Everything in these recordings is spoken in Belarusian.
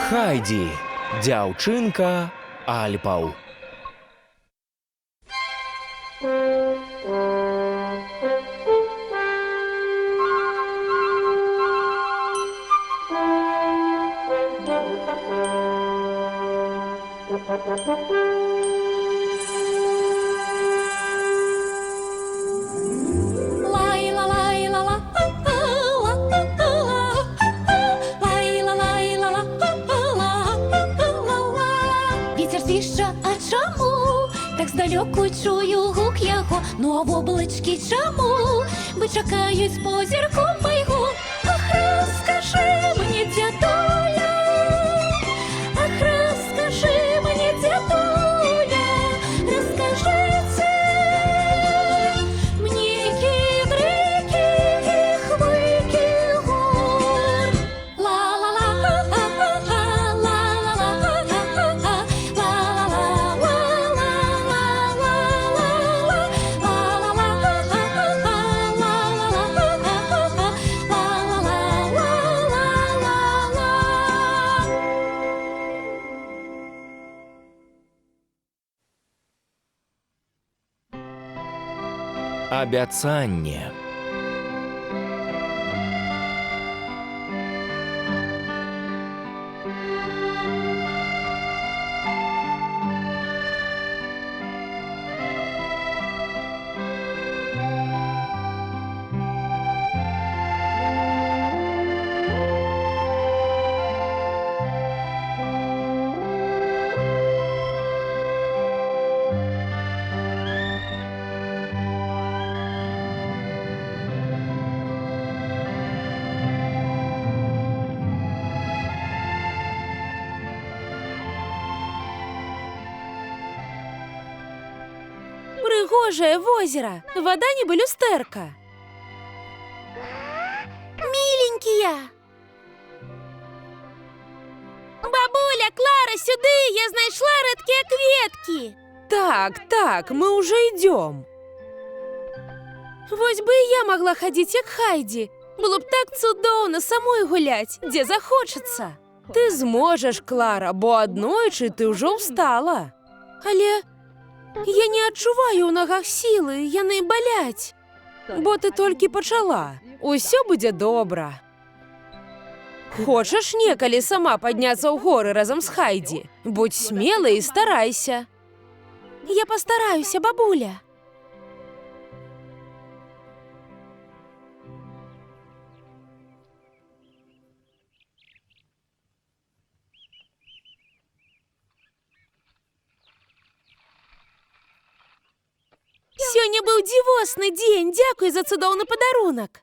Хайді. Дзяўчынка Альпаў. Вітер свіжа, а чому? Так здалеку чую гук його, ну а в облички чому? Бо чекають з позірку майгу. Ах, розкажи мені, дядуля, ах, розкажи мені, дядуля, розкажи це мені, кідрики і хвики гор. Абяцанне. Пригожее возеро, вода ніби люстерка. Миленькие. Бабуля, Клара, сюди, я знайшла редкі квітки. Так, ми уже йдем. Вось би і я могла ходити, як Хайді. Було б так цудовно самой гулять, де захочеться. Ти зможеш, Клара, бо однойчі ти вже встала. Але я не адчуваю у ногах сіли, яны балять. Бо ти толькі почала. Усё будзе добра. Хочаш некалі сама падняцца ў горы разам з Хайді? Будь смелай і старайся. Я пастараюся, бабуля. Сёння быў дзівосны дзень, дзякуй за цудоўны падарунак.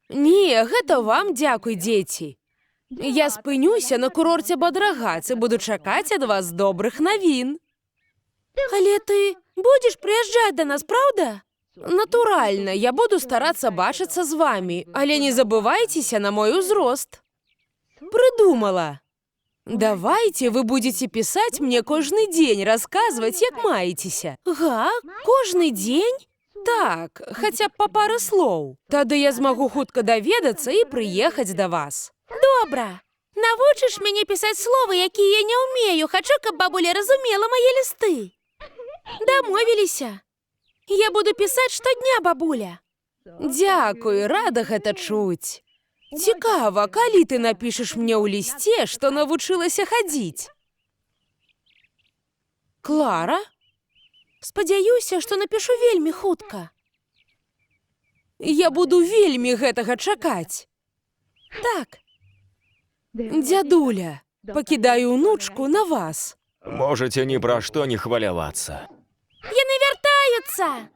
Не, гэта вам дзякуй, дзеці. Я спынюся на курорце Бадрагац і буду чакаць ад вас добрых навін. Але ты будзеш прыязджаць да нас, праўда? Натуральна, я буду старацца бачыцца з вамі, але не забывайцеся на мой узрост. Прыдумала. Давайте вы будете писать мне кожны дзень, расказваць, як маецеся. Га? Кожны дзень? Так, хаця б па пары слоў. Тады я змагу хутка даведацца і прыехаць да вас. Добра. Навучыш мяне пісаць словы, якія я не ўмею. Хачу, каб бабуля разумела мае лісты. Дамовіліся. Я буду пісаць штодня, бабуля. Дзякуй, рада гэта чуць. Цікава, калі ты напішаш мне ў лісце, што навучылася хадзіць? Клара? Спадзяюся, што напішу вельмі хутка. Я буду вельмі гэтага чакаць. Так. Дзядуля, пакідаю ўнучку на вас. Можете ні пра што не хвалявацца. Яны вяртаюцца!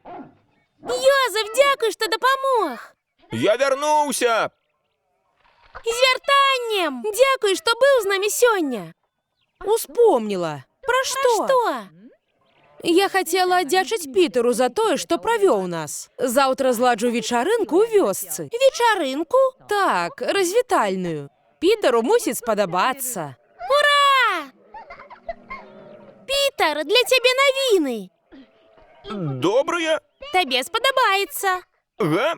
Йозеф, дзякуй, што дапамог! Я вярнуўся! З вяртаннем! Дзякуй, што быў з намі сёння! Успомніла. Пра што? Я хацела аддзячыць Пітэру за тое, што правёў нас. Заўтра зладжу вечарынку ў вёсцы. Вечарынку? Так, развітальную. Пітэру мусіць спадабацца. Ура! Пітер, для цябе навіны. Добрыя? Табе спадабаецца. Га?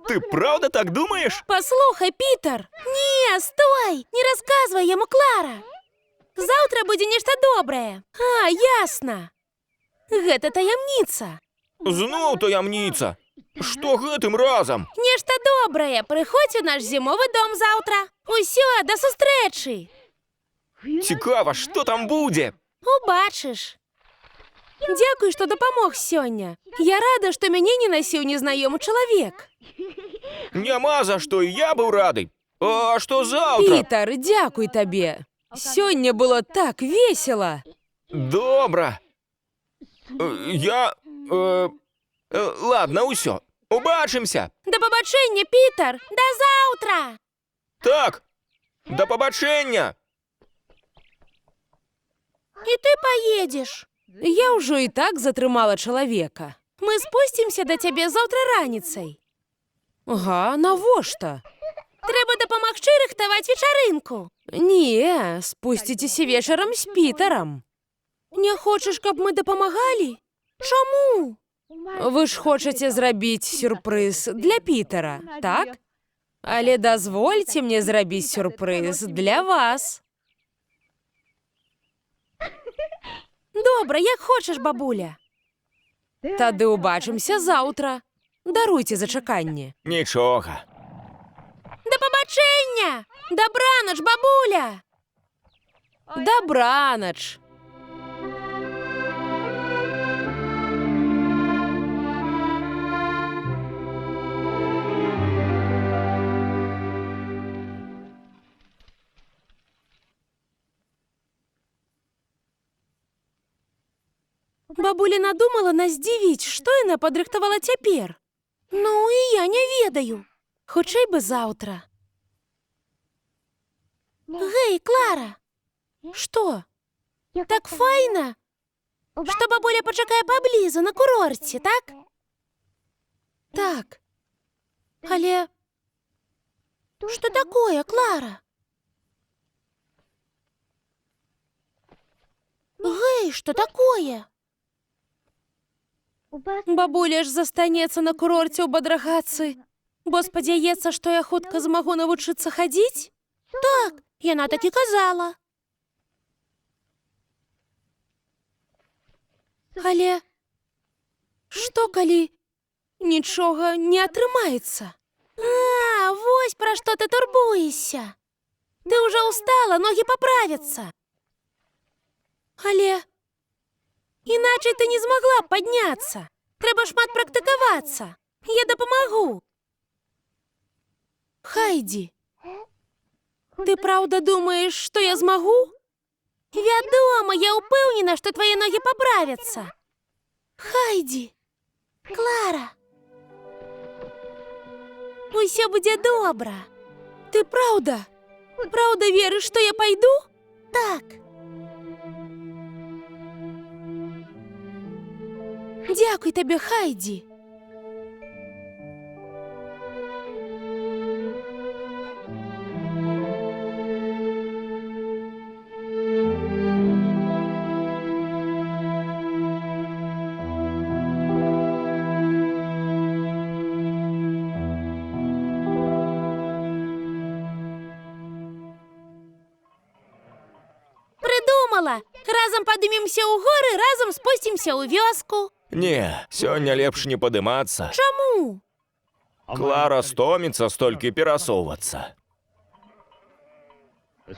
Ты правда так думаешь? Паслухай, Пітер! Не, стой! Не расказвай яму, Клара! Заўтра будзе нешта добрае. А, ясна. Гэта таямніца. Зноў таямніца. Што гэтым разам? Нешта добрае. Прыходзь у наш зімовы дом заўтра. Усё, да сустрэчы. Цікава, што там будзе? Убачыш. Дзякуй, што дапамог сёння. Я рада, што мяне не насіў незнаёмы чалавек. Няма за што, і я быў рады. А што заўтра? Пітер, дзякуй табе. Сёння было так весела. Добра. Ладно, ўсё. Убачымся. Да пабачэння, Пітер. Да заўтра. Так, да пабачэння. І ты поедешь. Я ўжо і так затрымала чалавека. Мы спусцімся да цябе заўтра раніцай. Га, навошта? Трэба дапамагчы рыхтаваць вечарынку. Не, спусціцеся вечарам з Пітарам. Не хочаш, каб мы дапамагалі? Чаму? Вы ж хочаце зрабіць сюрпрыз для Пітара, так? Але дазвольце мне зрабіць сюрпрыз для вас. Добра, як хочаш, бабуля. Тады ўбачымся заўтра. Даруйце за чаканне. Нічога. Да пабачэння! Дабранач, бабуля! Дабранач! Бабуля надумала нас здзівіць, што яна падрыхтавала цяпер. Ну, і я не ведаю. Хутчэй бы заўтра. Гэй, Клара! Што? Так файна, што бабуля пачакае паблізу на курорце, так? Так. Але што такое, Клара? Гэй, што такое? Бабуля ж застанецца на курорце ў Бадрагацы, бо спадзяецца, што я хутка змагу навучыцца хадзіць? Так, яна так і казала. Але што, калі нічога не атрымаецца? А, вось пра што ты турбуешся. Ты ўжо ўстала, ногі паправяцца. Але іначай ты не змагла б падняцца. Трэба шмат практыкавацца. Я дапамагу. Хайді, ты праўда думаеш, што я змагу? Вядома, я ўпэўнена, што твае ногі паправяцца. Хайді, Клара, усё будзе добра. Ты праўда? Праўда верыш, што я пайду? Так. Дзякуй табе, Хайді. Прыдумала! Разам падымемся ў горы, разам спусцімся ў вёску. Не, сёння лепш не падымацца. Чаму? Клара стоміцца столькі перасоўвацца.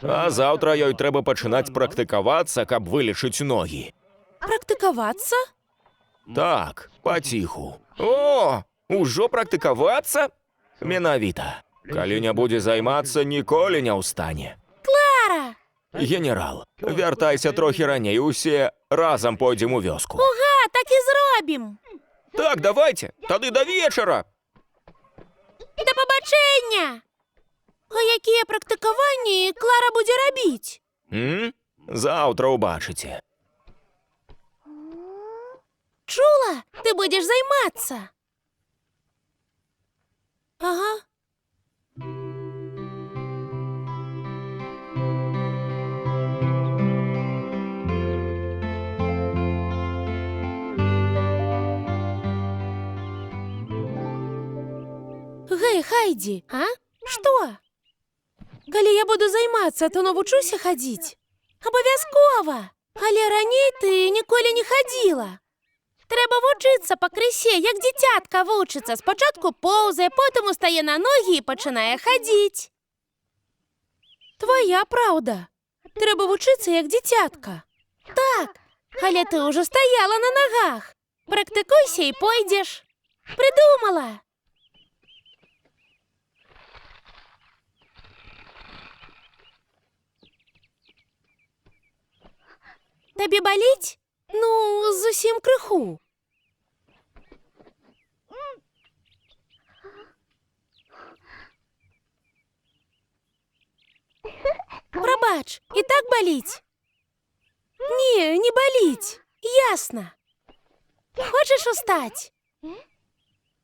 А заўтра ёй трэба пачынаць практыкавацца, каб вылечыць ногі. Практыкавацца? Так, паціху. О, ужо практыкавацца? Менавіта. Калі не будзе займацца, ніколі не ўстане. Клара! Генерал, вяртайся трохі раней, усе разам пойдзем у вёску. Уга, так і зробім. Так, давайте, тады да вечара. Да пабачэння! А якія практыкаванні Клара будзе рабіць? Заўтра ўбачыце. Чула? Ты будзеш займацца. Ага. Гей, Хайді, а? Што? Калі я буду займацца, то навучуся хадзіць? Абавязкова! Але раней ты ніколі не хадзіла. Трэба вучыцца пакрысе, як дзіцятка вучыцца. Спачатку поўзае, потым устае на ногі і пачынае хадзіць. Твая праўда. Трэба вучыцца, як дзіцятка. Так, але ты ўжо стаяла на нагах. Практыкуйся і пойдзеш. Прыдумала. Табе баліць? Ну, зусім крыху. Прабач, і так баліць? Не, не баліць. Ясна. Хочаш устаць?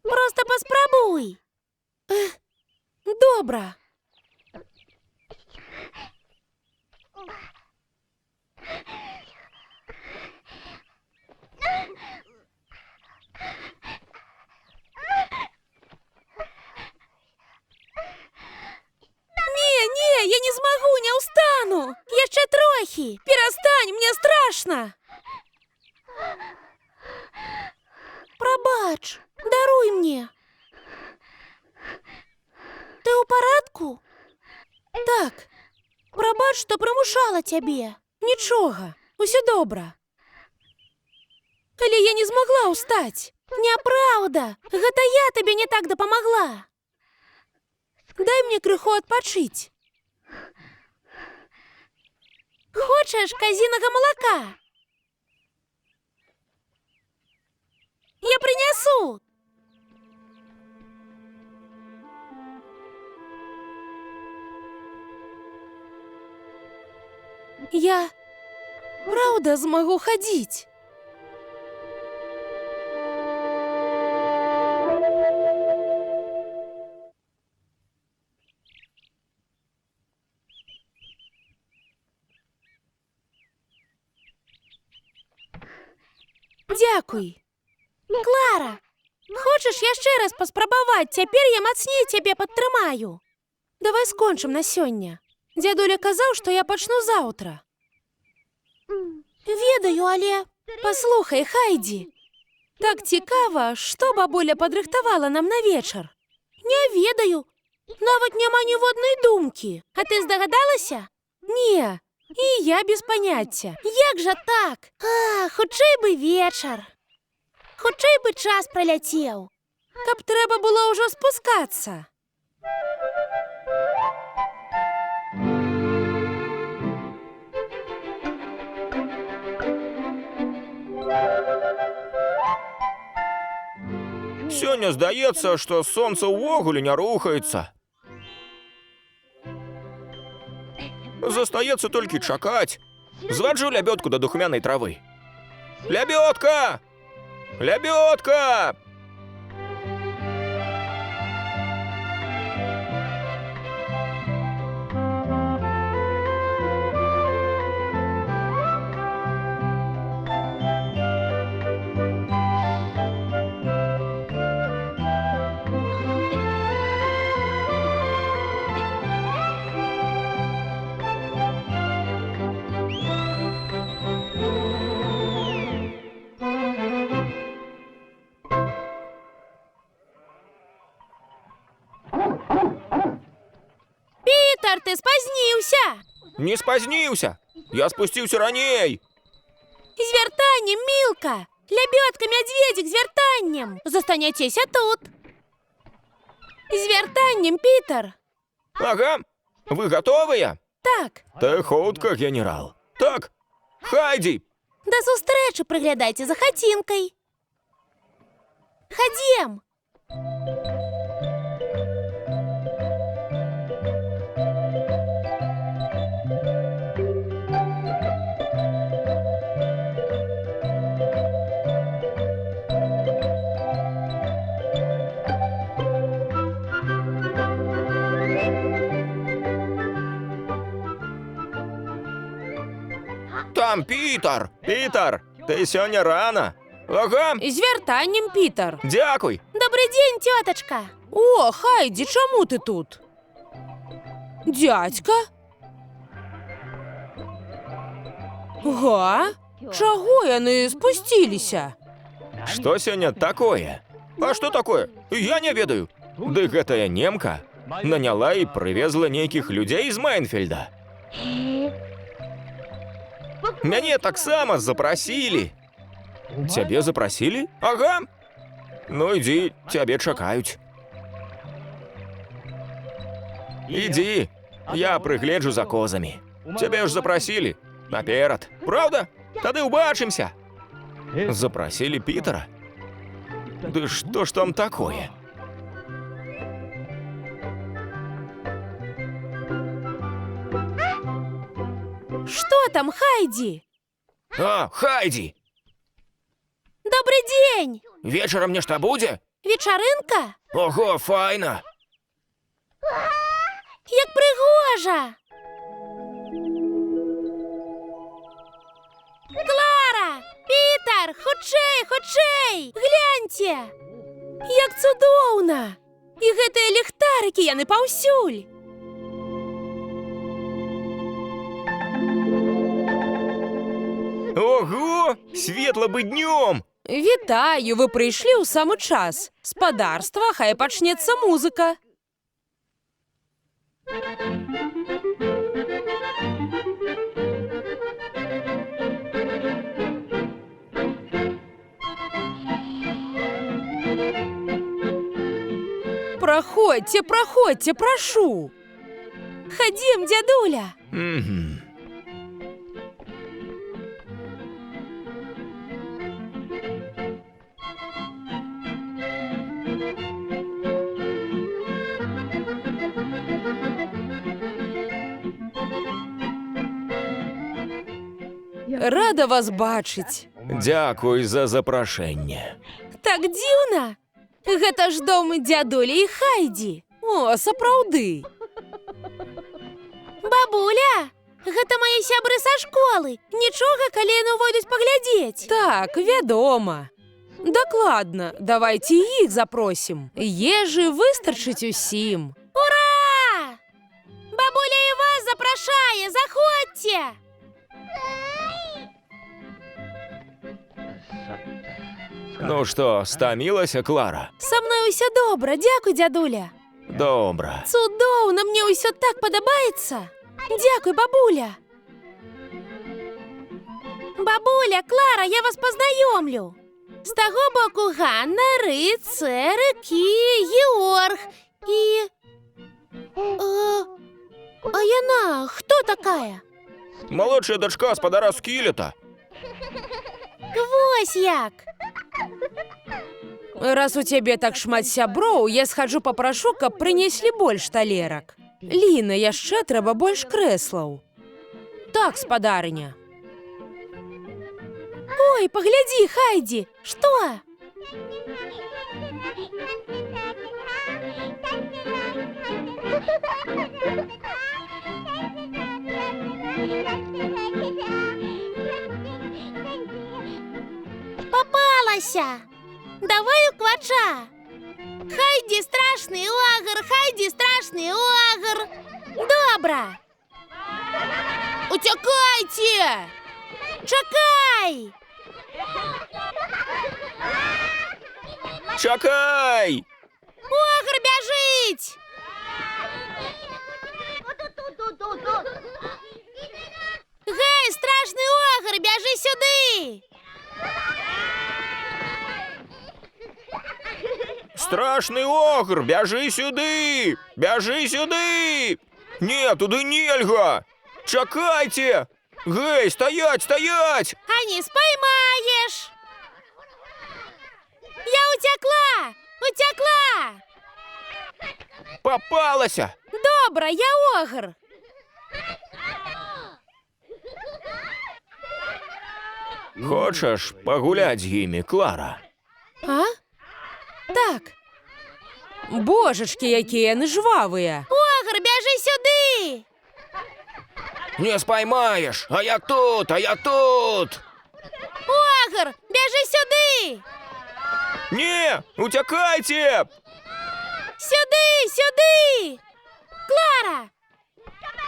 Проста паспрабуй. Добра. Не, я не змагу, не ўстану. Яшчэ трохі. Перастань, мне страшна. Прабач, даруй мне. Ты ў парадку? Так. Прабач, што прымушала цябе. Нічога, усё добра. Але я не змагла ўстаць. Няпраўда, гэта я табе не так дапамагла. Дай мне крыху адпачыць. Хочаш казінага малака? Я прынясу. Я праўда змагу хадзіць. Дзякуй. Клара, хочаш яшчэ раз паспрабаваць? Цяпер я мацней цябе падтрымаю. Давай скончым на сёння. Дзядуля казаў, што я пачну заўтра. Ведаю, але... Паслухай, Хайді. Так цікава, што бабуля падрыхтавала нам на вечар. Не ведаю. Нават няма ніводнай думкі. А ты здагадалася? Не, і я без паняцця. Як жа так? Хутчэй бы вечар. Хутчэй бы час праляцеў. Каб трэба было ўжо спускацца. Сёння здаецца, што сонца ўвогуле не рухаецца. Застаецца толькі чакаць. Зваджу лябёдку да духмянай травы. Лябёдка! Лябёдка! Пітер, ти спазніўся! Не спазніўся! Я спусціўся раней! З вяртаннем, Мілка! Лябёдка, мядзведзік, з вяртаннем! Застаняцеся тут! З вяртаннем, Пітер! Ага, вы готовыя? Так, Та хутка, генерал. Так, Хайді! да сустрэчы, прыглядайце за хацінкай! Хадзем! Там Пітер! Пітер, ти сьогодні рано. Ага, З вяртаннем, Пітер! дякуй. Добрий Добрий день, тьоточка. О, Хайді, чому ти тут? Дядька? Га? Чого яны спусціліся? Что сегодня такое? А что такое? Я не ведаю. Ды гэтая немка наняла и привезла нейкіх людзей з Майнфельда. Мяне таксама запросили. Цябе запросили? Ага. Ну иди, цябе чакаюць. Иди, я прыгледжу за козамі. Цябе ж запросили. Наперад. Правда? Тады ўбачымся. Запросили Питера? Да что ж там такое? Что там, Хайди? А, Хайди! Добрый день! Вечером нешта будзе? Вечарынка? Ого, файна! Як прыгожа! Клара! Пітер! Хутчэй, хутчэй! Гляньце! Як цудоўна! І гэтыя ліхтарыкі, яны паўсюль! Ого! Светла бы днем! Вітаю, вы прыйшлі ў самы час. Спадарства, хай пачнецца музыка. Проходьте, проходьте, прошу. Ходім, дядуля. Мгм. Рада вас бачыць. Дзякуй за запрашэнне. Так дзіўна. Гэта ж дом дзядулі і Хайді. О, сапраўды. Бабуля, гэта мае сябры са школы. Нічога, калі яны ўвойдуць паглядзець. Так, вядома. Дакладна, давайце іх запросім. Ежы выстачыць усім. Ура! Бабуля і вас запрашае, заходзьце! Ну што, стамілася, Клара? Са мной усё добра, дзякуй, дзядуля. Добра. Цудоўна, мне ўсё так падабаецца. Дзякуй, бабуля. Бабуля, Клара, я вас пазнаёмлю. З таго боку Ганна, Рыд, Цэры, Кі, Георг і... А яна хто такая? Малодшая дачка спадара Скілета. Вось як. Раз у цябе так шмат сяброў, я схаджу папрашу, каб прынеслі больш талерак. Ліна, яшчэ трэба больш крэслаў. Так, спадарыня. Ой, паглядзі, Хайді, што? Попалася! Давай у квача! Хайді страшный огр, Хайді страшный огр! Добра! Утякайце! Чакай! Чакай! Огр бяжыць! Гэй, страшны огр, бяжы сюды! Страшны огр, бяжы сюды! Бяжы сюды! Не, туды нельга! Чакайце! Гэй, стаять, стаять! А не споймаешь! Я утекла! Утекла! Попалася! Добра, я огр! Хочаш пагуляць з імі, Клара? А? Так. Божачкі, якія яны жвавыя! Огр, бяжы сюды! Не споймаешь! А я тут, а я тут! Огр, бяжы сюды! Не, утякайте! Сюди, сюди! Клара!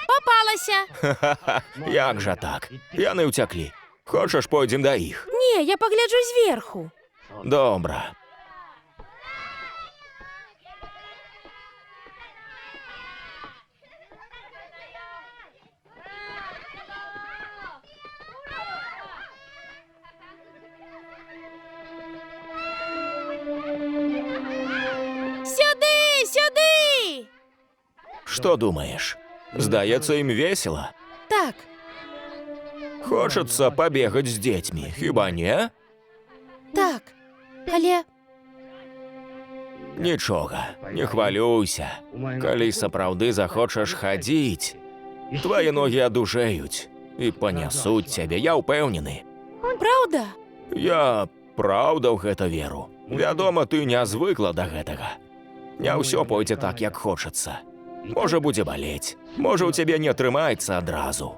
Попалася! Ха-ха-ха, як же так? Яни утяклі. Хочеш, пойдем до їх? Ні, я погляджу зверху. Добре. Сюди, сюди! Що думаєш? Здається, їм весело. Так, Хочеться побігати з дітьми, хіба ні? так. Але Нічого, не хвалюйся. Коли сапраўды захочеш хадзіць, твої ноги одужеють і понесуть тебе, я упевнений. правда? Я правда ў гэта веру. Вядома, ты не звыкла да гэтага. Не ўсё пойдзе так, як хочацца. Можа, будзе балець, можа, у цябе не атрымаецца адразу.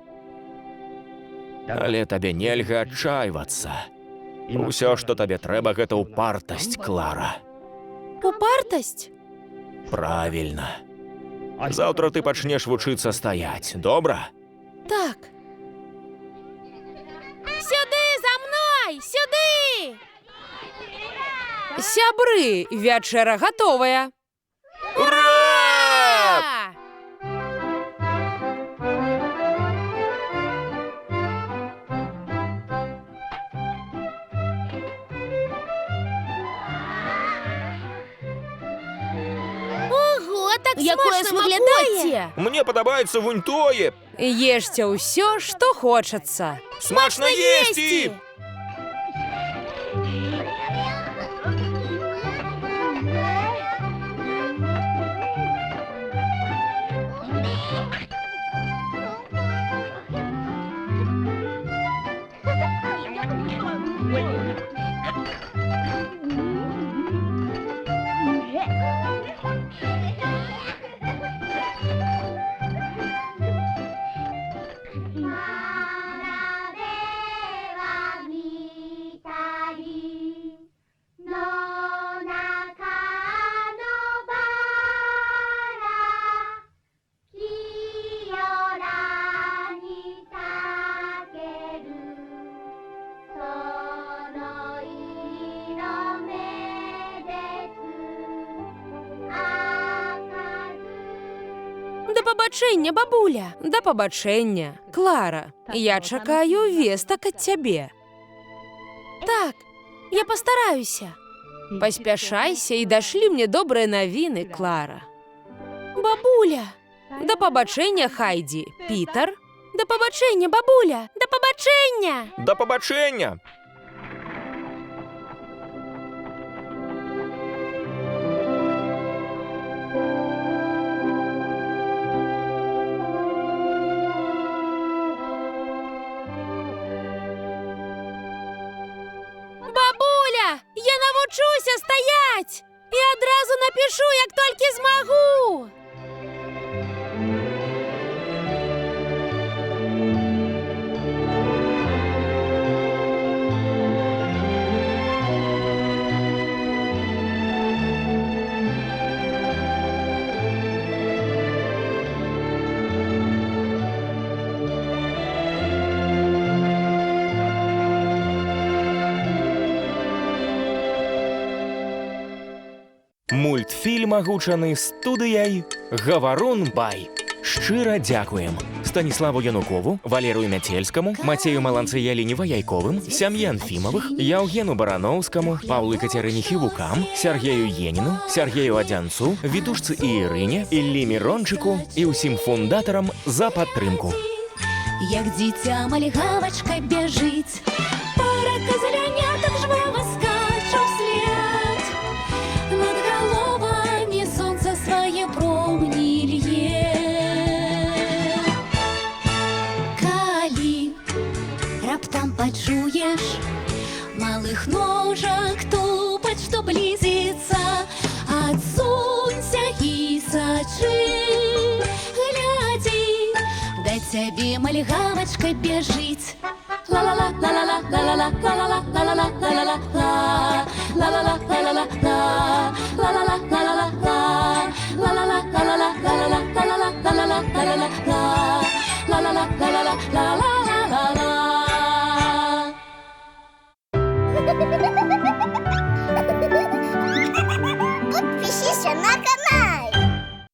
Але табе нельга адчайвацца. Усё, што табе трэба, гэта упартасць, Клара. Упартасць? Правільна. Заўтра ты пачнеш вучыцца стаяць, добра? Так. Сюди, за мной! Сюди! Сябры, вячэра гатовая. Ура! Ого, так Якое смачна виглядає. виглядає! Мне падабаецца вунь тое. Ешьте ўсё, што хочацца. Смачна есці! Да пабачэння, бабуля, да пабачэння. Клара, я чакаю вестак ад цябе. Так, я пастараюся. Паспяшайся і дашлі мне добрыя навіны, Клара. Бабуля, да пабачэння, Хайдзі. Пітер, да пабачэння, бабуля, да пабачэння. Да пабачэння! Бабуля, я навучуся стаяць і адразу напішу, як толькі змагу. Мультфільм агучаны студыяй «Гаварун Бай». Шчыра дзякуем Станіславу Янукову, Валерыю Мяцельскаму, Мацею Маланцыяліні Ваяйковым, сям'і Анфімовых, Яўгену Барановскаму, Паўлы Кацярыне Хівукам, Сергею Еніну, Сергею Адзянцу, Вітушцы і Ірыне, Іллі Мірончыку і ўсім фундатарам за падтрымку. Як дзіця мальгавачка бяжыць, парака зелянятак жвава скача вслед. Над галовамі сонца свае промні лье. Калі раптам пачуеш малых ножак тупаць, што блізіцца, адсунься і сачы. Да цябе мальгавачка бяжыць. Ла-ла-ла, ла-ла-ла, ла-ла-ла, ла-ла-ла, ла-ла-ла, ла-ла-ла, la la la